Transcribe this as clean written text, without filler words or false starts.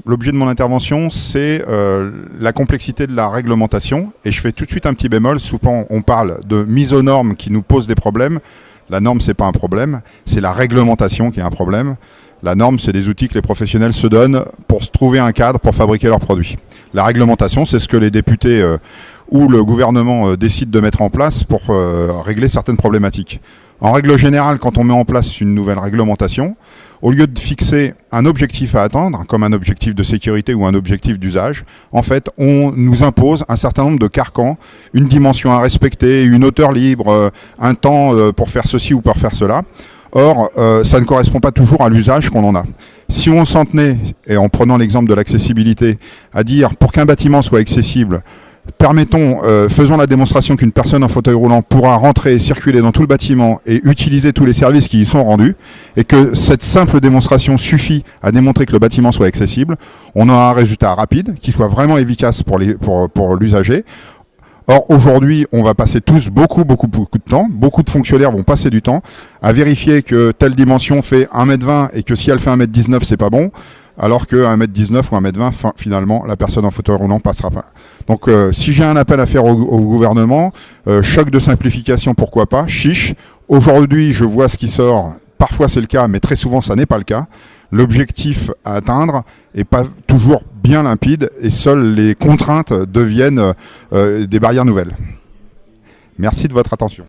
L'objet de mon intervention, c'est la complexité de la réglementation. Et je fais tout de suite un petit bémol. Souvent, on parle de mise aux normes qui nous pose des problèmes. La norme, c'est pas un problème, c'est la réglementation qui est un problème. La norme, c'est des outils que les professionnels se donnent pour se trouver un cadre pour fabriquer leurs produits. La réglementation, c'est ce que les députés ou le gouvernement décident de mettre en place pour régler certaines problématiques. En règle générale, quand on met en place une nouvelle réglementation, au lieu de fixer un objectif à atteindre, comme un objectif de sécurité ou un objectif d'usage, en fait, on nous impose un certain nombre de carcans, une dimension à respecter, une hauteur libre, un temps pour faire ceci ou pour faire cela. Or, ça ne correspond pas toujours à l'usage qu'on en a. Si on s'en tenait, et en prenant l'exemple de l'accessibilité, à dire pour qu'un bâtiment soit accessible, faisons la démonstration qu'une personne en fauteuil roulant pourra rentrer et circuler dans tout le bâtiment et utiliser tous les services qui y sont rendus, et que cette simple démonstration suffit à démontrer que le bâtiment soit accessible, on aura un résultat rapide, qui soit vraiment efficace pour l'usager. Or, aujourd'hui, on va passer tous beaucoup de temps, beaucoup de fonctionnaires vont passer du temps à vérifier que telle dimension fait 1m20 et que si elle fait 1m19, c'est pas bon, alors que 1m19 ou 1m20, finalement, la personne en fauteuil roulant passera pas. Donc, si j'ai un appel à faire au gouvernement, choc de simplification, pourquoi pas, chiche. Aujourd'hui, je vois ce qui sort. Parfois, c'est le cas, mais très souvent, ça n'est pas le cas. L'objectif à atteindre n'est pas toujours bien limpide et seules les contraintes deviennent des barrières nouvelles. Merci de votre attention.